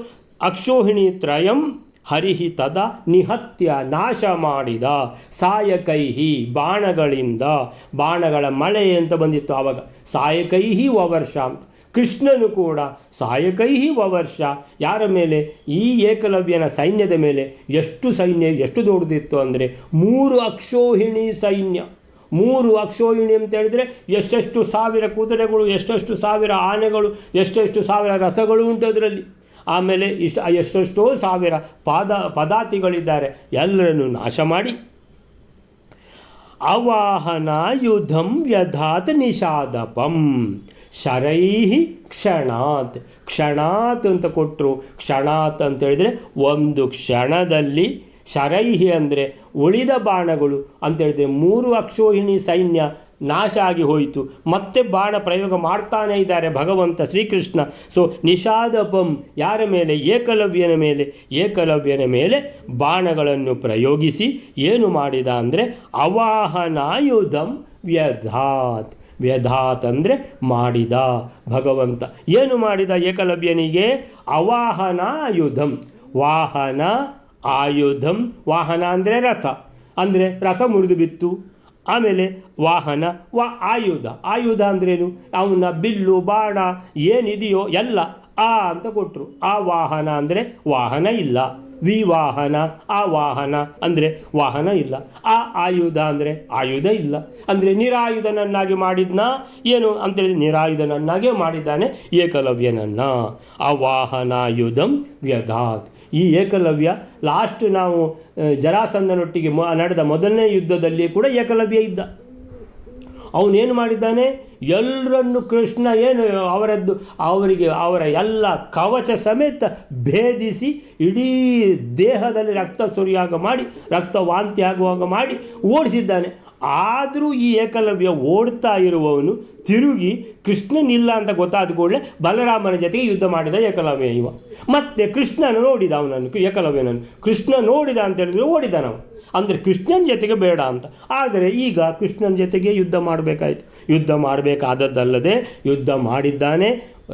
[SPEAKER 1] ಅಕ್ಷೋಹಿಣಿ ತ್ರಯಂ ಹರಿಹಿ ತದ ನಿಹತ್ಯ ನಾಶ ಮಾಡಿದ. ಸಾಯಕೈಹಿ ಬಾಣಗಳಿಂದ, ಬಾಣಗಳ ಮಳೆ ಅಂತ ಬಂದಿತ್ತು ಆವಾಗ. ಸಾಯಕೈಹಿ ವವರ್ಷ ಅಂತ. ಕೃಷ್ಣನು ಕೂಡ ಸಾಯಕೈಹಿ ವವರ್ಷ ಯಾರ ಮೇಲೆ? ಈ ಏಕಲವ್ಯನ ಸೈನ್ಯದ ಮೇಲೆ. ಎಷ್ಟು ಸೈನ್ಯ, ಎಷ್ಟು ದೊಡ್ಡದಿತ್ತು ಅಂದರೆ 3 ಅಕ್ಷೋಹಿಣಿ ಸೈನ್ಯ. 3 ಅಕ್ಷೋಹಿಣಿ ಅಂತ ಹೇಳಿದರೆ ಎಷ್ಟೆಷ್ಟು ಸಾವಿರ ಕುದುರೆಗಳು, ಎಷ್ಟೆಷ್ಟು ಸಾವಿರ ಆನೆಗಳು, ಎಷ್ಟೆಷ್ಟು ಸಾವಿರ ರಥಗಳು ಉಂಟು ಅದರಲ್ಲಿ. ಆಮೇಲೆ ಎಷ್ಟೆಷ್ಟೋ ಸಾವಿರ ಪದಾತಿಗಳಿದ್ದಾರೆ. ಎಲ್ಲರನ್ನು ನಾಶ ಮಾಡಿ ಅವಾಹನಾಯುಧಂ ವ್ಯಧಾತ್ ನಿಷಾದಪಂ ಶರೈಹಿ ಕ್ಷಣಾತ್. ಕ್ಷಣಾತ್ ಅಂತ ಕೊಟ್ಟರು. ಕ್ಷಣಾತ್ ಅಂತ ಹೇಳಿದರೆ ಒಂದು ಕ್ಷಣದಲ್ಲಿ. ಶರೈಹಿ ಅಂದರೆ ಉಳಿದ ಬಾಣಗಳು ಅಂತೇಳಿದರೆ 3 ಅಕ್ಷೋಹಿಣಿ ಸೈನ್ಯ ನಾಶ ಆಗಿ ಹೋಯಿತು. ಮತ್ತೆ ಬಾಣ ಪ್ರಯೋಗ ಮಾಡ್ತಾನೇ ಇದ್ದಾರೆ ಭಗವಂತ ಶ್ರೀಕೃಷ್ಣ. ಸೊ ನಿಷಾದಪಂ ಯಾರ ಮೇಲೆ? ಏಕಲವ್ಯನ ಮೇಲೆ. ಏಕಲವ್ಯನ ಮೇಲೆ ಬಾಣಗಳನ್ನು ಪ್ರಯೋಗಿಸಿ ಏನು ಮಾಡಿದ ಅಂದರೆ ಅವಾಹನಾಯುಧಂ ವ್ಯಧಾತ್. ವ್ಯಧಾತ್ ಅಂದರೆ ಮಾಡಿದ ಭಗವಂತ. ಏನು ಮಾಡಿದ ಏಕಲವ್ಯನಿಗೆ? ಅವಾಹನಾಯುಧಂ. ವಾಹನ ಆಯುಧಂ. ವಾಹನ ಅಂದರೆ ರಥ, ಅಂದರೆ ರಥ ಮುರಿದು ಬಿತ್ತು. ಆಮೇಲೆ ವಾಹನ ಆಯುಧ. ಆಯುಧ ಅಂದ್ರೇನು? ಅವನ ಬಿಲ್ಲು ಬಾಣ ಏನಿದೆಯೋ ಎಲ್ಲ ಅಂತ ಕೊಟ್ಟರು. ಆ ವಾಹನ ಅಂದರೆ ವಾಹನ ಇಲ್ಲ. ವಿವಾಹನ ಆವಾಹನ ಅಂದರೆ ವಾಹನ ಇಲ್ಲ. ಆಯುಧ ಅಂದರೆ ಆಯುಧ ಇಲ್ಲ. ಅಂದರೆ ನಿರಾಯುಧನನ್ನಾಗಿ ಮಾಡಿದ್ನ ಏನು ಅಂತೇಳಿದ್ರೆ ನಿರಾಯುಧನನ್ನಾಗೇ ಮಾಡಿದ್ದಾನೆ ಏಕಲವ್ಯನನ್ನ. ಅವಾಹನಾಯುಧಂ ವ್ಯಧಾತ್. ಈ ಏಕಲವ್ಯ ಲಾಸ್ಟ್ ನಾವು ಜರಾಸಂಧನೊಟ್ಟಿಗೆ ನಡೆದ ಮೊದಲನೇ ಯುದ್ಧದಲ್ಲಿ ಕೂಡ ಏಕಲವ್ಯ ಇದ್ದ. ಅವನೇನು ಮಾಡಿದ್ದಾನೆ, ಎಲ್ಲರನ್ನು ಕೃಷ್ಣ ಏನು ಅವರ ಎಲ್ಲ ಕವಚ ಸಮೇತ ಭೇದಿಸಿ ಇಡೀ ದೇಹದಲ್ಲಿ ರಕ್ತ ಸುರಿಯಾಗ ಮಾಡಿ, ರಕ್ತ ವಾಂತಿ ಆಗುವಾಗ ಮಾಡಿ ಓಡಿಸಿದ್ದಾನೆ. ಆದರೂ ಈ ಏಕಲವ್ಯ ಓಡ್ತಾ ಇರುವವನು ತಿರುಗಿ ಕೃಷ್ಣನಿಲ್ಲ ಅಂತ ಗೊತ್ತಾದ ಕೂಡಲೇ ಬಲರಾಮನ ಜೊತೆಗೆ ಯುದ್ಧ ಮಾಡಿದ ಏಕಲವ್ಯ ಇವ. ಮತ್ತೆ ಕೃಷ್ಣನ ನೋಡಿದ, ಅವನನ್ನು ಏಕಲವ್ಯನನ್ನು ಕೃಷ್ಣ ನೋಡಿದ ಅಂತ ಹೇಳಿದ್ರೆ ಓಡಿದ ನಾವು, ಅಂದರೆ ಕೃಷ್ಣನ ಜೊತೆಗೆ ಬೇಡ ಅಂತ. ಆದರೆ ಈಗ ಕೃಷ್ಣನ ಜೊತೆಗೆ ಯುದ್ಧ ಮಾಡಬೇಕಾಯಿತು. ಯುದ್ಧ ಮಾಡಬೇಕಾದದ್ದಲ್ಲದೆ ಯುದ್ಧ ಮಾಡಿದ್ದಾನೆ.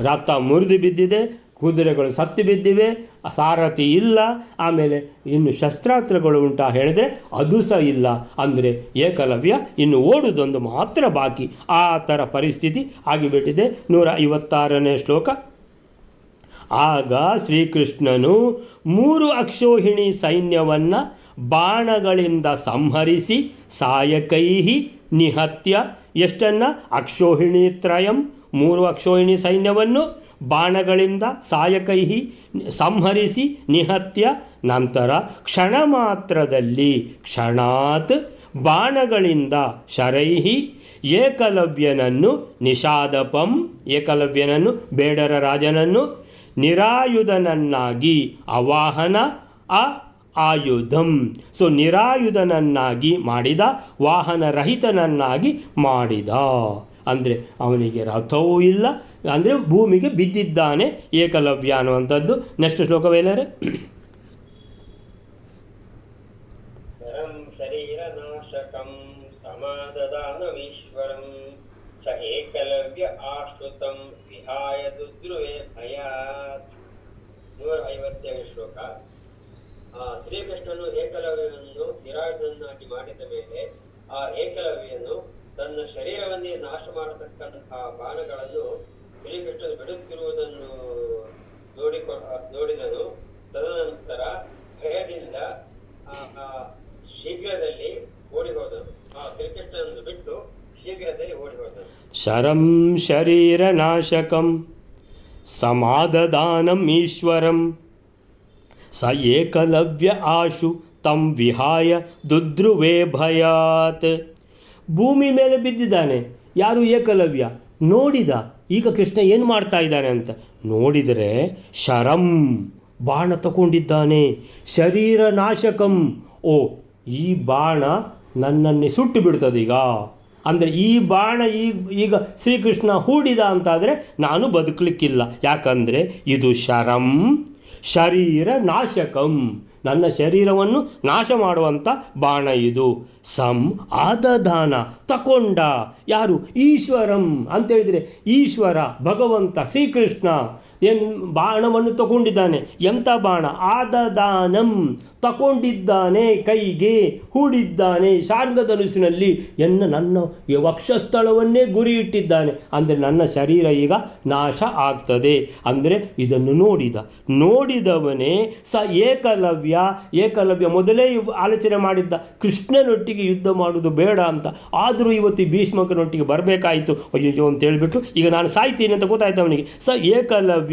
[SPEAKER 1] ರಥ ಮುರಿದು ಬಿದ್ದಿದೆ, ಕುದುರೆಗಳು ಸತ್ತು ಬಿದ್ದಿವೆ, ಸಾರಥಿ ಇಲ್ಲ, ಆಮೇಲೆ ಇನ್ನು ಶಸ್ತ್ರಾಸ್ತ್ರಗಳು ಉಂಟಾ ಹೇಳಿದ್ರೆ ಅದು ಸಹ ಇಲ್ಲ. ಅಂದರೆ ಏಕಲವ್ಯ ಇನ್ನು ಓಡುವುದೊಂದು ಮಾತ್ರ ಬಾಕಿ. ಆ ಥರ ಪರಿಸ್ಥಿತಿ ಆಗಿಬಿಟ್ಟಿದೆ. 156ನೇ ಶ್ಲೋಕ. ಆಗ ಶ್ರೀಕೃಷ್ಣನು 3 ಅಕ್ಷೋಹಿಣಿ ಸೈನ್ಯವನ್ನು ಬಾಣಗಳಿಂದ ಸಂಹರಿಸಿ ಸಾಯಕೈಹಿ ನಿಹತ್ಯ. ಎಷ್ಟನ್ನು? ಅಕ್ಷೋಹಿಣಿ ತ್ರಯಂ, 3 ಅಕ್ಷೋಹಿಣಿ ಸೈನ್ಯವನ್ನು ಬಾಣಗಳಿಂದ ಸಾಯಕೈಹಿ ಸಂಹರಿಸಿ ನಿಹತ್ಯ. ನಂತರ ಕ್ಷಣ ಮಾತ್ರದಲ್ಲಿ ಕ್ಷಣಾತ್ ಬಾಣಗಳಿಂದ ಶರೈಹಿ ಏಕಲವ್ಯನನ್ನು ನಿಷಾದಪಂ, ಏಕಲವ್ಯನನ್ನು ಬೇಡರ ರಾಜನನ್ನು ನಿರಾಯುಧನನ್ನಾಗಿ ಅವಾಹನ ಆಯುಧಂ. ಸೊ ನಿರಾಯುಧನನ್ನಾಗಿ ಮಾಡಿದ, ವಾಹನರಹಿತನನ್ನಾಗಿ ಮಾಡಿದ. ಅಂದರೆ ಅವನಿಗೆ ರಥವೂ ಇಲ್ಲ, ಅಂದರೆ ಭೂಮಿಗೆ ಬಿದ್ದಿದ್ದಾನೆ ಏಕಲವ್ಯ ಅನ್ನುವಂಥದ್ದು. ನೆಕ್ಸ್ಟ್ ಶ್ಲೋಕವೇಲರೆ.
[SPEAKER 2] ಶರೀರನಾಶಕಂ ಸಮಾದದಾನವೀಶ್ವರಂ ಸ ಏಕಲವ್ಯ ಆಶ್ರುತಂ ವಿಹಾಯ ದುದ್ರುವೆ ಭಯಾತ್. 157ನೇ ಶ್ಲೋಕ. ಶ್ರೀಕೃಷ್ಣನು ಏಕಲವ್ಯನನ್ನು ನಿರಾಯುಧನನ್ನಾಗಿ ಮಾಡಿದ ಮೇಲೆ ಆ ಏಕಲವ್ಯನು ತನ್ನ ಶರೀರವನ್ನೇ ನಾಶ ಮಾಡತಕ್ಕಂತಹ ಬಾಣಗಳನ್ನು ಶ್ರೀಕೃಷ್ಣನು ಬಿಡುತ್ತಿರುವುದನ್ನು ನೋಡಿದನು. ತದನಂತರ ಭಯದಿಂದ ಶೀಘ್ರದಲ್ಲಿ ಓಡಿ ಹೋದನು. ಶ್ರೀಕೃಷ್ಣನನ್ನು ಬಿಟ್ಟು ಶೀಘ್ರದಲ್ಲಿ ಓಡಿ ಹೋದನು.
[SPEAKER 1] ಶರಂ ಶರೀರ ನಾಶಕಂ ಸಮಾದದಾನಂ ಈಶ್ವರಂ ಸ ಏಕಲವ್ಯ ಆಶು ತಂ ವಿಹಾಯ ದುದ್ರುವೆ ಭಯಾತ್. ಭೂಮಿ ಮೇಲೆ ಬಿದ್ದಿದ್ದಾನೆ. ಯಾರು? ಏಕಲವ್ಯ. ನೋಡಿದ ಈಗ ಕೃಷ್ಣ ಏನು ಮಾಡ್ತಾ ಇದ್ದಾನೆ ಅಂತ ನೋಡಿದರೆ ಶರಂ ಬಾಣ ತಗೊಂಡಿದ್ದಾನೆ, ಶರೀರ ನಾಶಕಂ. ಓ, ಈ ಬಾಣ ನನ್ನನ್ನೇ ಸುಟ್ಟು ಬಿಡ್ತದೆ ಈಗ. ಅಂದರೆ ಈ ಬಾಣ ಈಗ ಶ್ರೀಕೃಷ್ಣ ಹೂಡಿದ ಅಂತಾದರೆ ನಾನು ಬದುಕಲಿಕ್ಕಿಲ್ಲ. ಯಾಕಂದರೆ ಇದು ಶರಂ ಶರೀರ ನಾಶಕಂ, ನನ್ನ ಶರೀರವನ್ನು ನಾಶ ಮಾಡುವಂಥ ಬಾಣ ಇದು. ಸಂ ಆದದಾನ ತಕೊಂಡ. ಯಾರು? ಈಶ್ವರಂ ಅಂತೇಳಿದರೆ ಈಶ್ವರ ಭಗವಂತ ಶ್ರೀಕೃಷ್ಣ ಬಾಣವನ್ನು ತಗೊಂಡಿದ್ದಾನೆ. ಎಂಥ ಬಾಣ? ಆದದಾನಂ, ತಗೊಂಡಿದ್ದಾನೆ, ಕೈಗೆ ಹೂಡಿದ್ದಾನೆ ಶಾರ್ಗಧನುಸಿನಲ್ಲಿ. ನನ್ನ ವಕ್ಷಸ್ಥಳವನ್ನೇ ಗುರಿ ಇಟ್ಟಿದ್ದಾನೆ. ಅಂದರೆ ನನ್ನ ಶರೀರ ಈಗ ನಾಶ ಆಗ್ತದೆ. ಅಂದರೆ ಇದನ್ನು ನೋಡಿದವನೇ ಸ ಏಕಲವ್ಯ ಮೊದಲೇ ಆಲೋಚನೆ ಮಾಡಿದ್ದ ಕೃಷ್ಣನೊಟ್ಟಿಗೆ ಯುದ್ಧ ಮಾಡುವುದು ಬೇಡ ಅಂತ. ಆದರೂ ಇವತ್ತು ಭೀಷ್ಮಕನೊಟ್ಟಿಗೆ ಬರಬೇಕಾಯಿತು ಅಯ್ಯೋ ಅಂತ ಹೇಳಿಬಿಟ್ಟು ಈಗ ನಾನು ಸಾಯ್ತೀನಿ ಅಂತ ಗೊತ್ತಾಯ್ತು ಅವನಿಗೆ. ಸ ಏಕಲವ್ಯ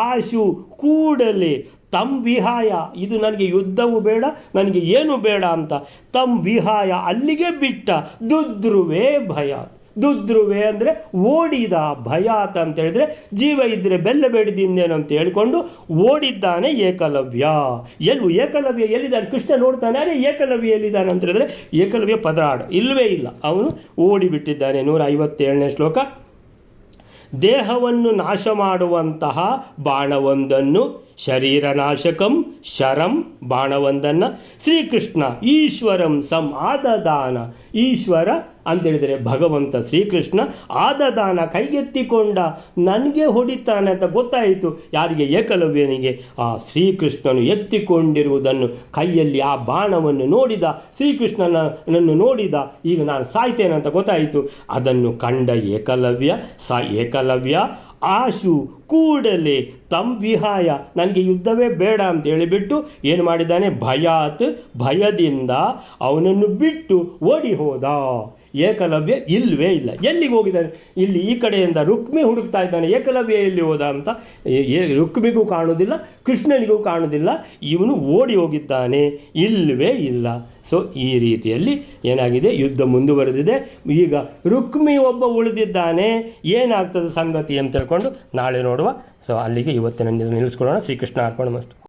[SPEAKER 1] ಆಶು ಕೂಡಲೇ ತಂ ವಿಹಾಯ, ಇದು ನನಗೆ ಯುದ್ಧವೂ ಬೇಡ, ನನಗೆ ಏನು ಬೇಡ ಅಂತ ತಂ ವಿಹಾಯ ಅಲ್ಲಿಗೆ ಬಿಟ್ಟ. ದುದ್ರುವೆ ಭಯ. ದುದ್ರುವೆ ಅಂದರೆ ಓಡಿದ, ಭಯಾತ್ ಅಂತ ಹೇಳಿದರೆ ಜೀವ ಇದ್ದರೆ ಬೆಲ್ಲ ಬೇಡಿದಿಂದೇನು ಅಂತ ಹೇಳಿಕೊಂಡು ಓಡಿದ್ದಾನೆ ಏಕಲವ್ಯ. ಏಕಲವ್ಯ ಎಲ್ಲಿದ್ದಾನೆ? ಕೃಷ್ಣ ನೋಡ್ತಾನೆ, ಅರೆ ಏಕಲವ್ಯ ಎಲ್ಲಿದ್ದಾನೆ ಅಂತ ಹೇಳಿದ್ರೆ ಏಕಲವ್ಯ ಪದರಾಡು ಇಲ್ಲವೇ ಇಲ್ಲ, ಅವನು ಓಡಿಬಿಟ್ಟಿದ್ದಾನೆ. 157ನೇ ಶ್ಲೋಕ. ದೇಹವನ್ನು ನಾಶ ಮಾಡುವಂತಹ ಬಾಣವೊಂದನ್ನು ಶರೀರನಾಶಕಂ ಶರಂ ಬಾಣವೊಂದನ್ನು ಶ್ರೀಕೃಷ್ಣ ಈಶ್ವರಂ ಸಂ ಆದದಾನ. ಈಶ್ವರ ಅಂತೇಳಿದರೆ ಭಗವಂತ ಶ್ರೀಕೃಷ್ಣ ಆದದಾನ ಕೈಗೆತ್ತಿಕೊಂಡ, ನನಗೆ ಹೊಡಿತಾನೆ ಅಂತ ಗೊತ್ತಾಯಿತು. ಯಾರಿಗೆ? ಏಕಲವ್ಯನಿಗೆ. ಆ ಶ್ರೀಕೃಷ್ಣನು ಎತ್ತಿಕೊಂಡಿರುವುದನ್ನು ಕೈಯಲ್ಲಿ ಆ ಬಾಣವನ್ನು ನೋಡಿದ, ಶ್ರೀಕೃಷ್ಣನನ್ನು ನೋಡಿದ, ಈಗ ನಾನು ಸಾಯ್ತೇನೆ ಅಂತ ಗೊತ್ತಾಯಿತು. ಅದನ್ನು ಕಂಡ ಏಕಲವ್ಯ ಸ ಏಕಲವ್ಯ ಆಶು ಕೂಡಲೇ ತಂ ವಿಹಾಯ, ನನಗೆ ಯುದ್ಧವೇ ಬೇಡ ಅಂತ ಹೇಳಿಬಿಟ್ಟು ಏನು ಮಾಡಿದ್ದಾನೆ, ಭಯದಿಂದ ಅವನನ್ನು ಬಿಟ್ಟು ಓಡಿ ಹೋದ. ಏಕಲವ್ಯ ಇಲ್ಲವೇ ಇಲ್ಲ. ಎಲ್ಲಿಗೆ ಹೋಗಿದ್ದಾನೆ? ಇಲ್ಲಿ ಈ ಕಡೆಯಿಂದ ರುಕ್ಮಿ ಹುಡುಕ್ತಾ ಇದ್ದಾನೆ, ಏಕಲವ್ಯ ಎಲ್ಲಿ ಹೋದ ಅಂತ. ರುಕ್ಮಿಗೂ ಕಾಣುವುದಿಲ್ಲ, ಕೃಷ್ಣನಿಗೂ ಕಾಣುವುದಿಲ್ಲ, ಇವನು ಓಡಿ ಹೋಗಿದ್ದಾನೆ, ಇಲ್ಲವೇ ಇಲ್ಲ. ಸೊ ಈ ರೀತಿಯಲ್ಲಿ ಏನಾಗಿದೆ, ಯುದ್ಧ ಮುಂದುವರೆದಿದೆ. ಈಗ ರುಕ್ಮಿ ಒಬ್ಬ ಉಳಿದಿದ್ದಾನೆ, ಏನಾಗ್ತದೆ ಸಂಗತಿ ಅಂತ ತಿಳ್ಕೊಂಡು ನಾಳೆ ನೋಡುವ. ಸೊ ಅಲ್ಲಿಗೆ ಇವತ್ತಿನ ನಿಲ್ಲಿಸ್ಕೊಳ್ಳೋಣ. ಶ್ರೀಕೃಷ್ಣ ಅರ್ಪಣ ಮಸ್ತು.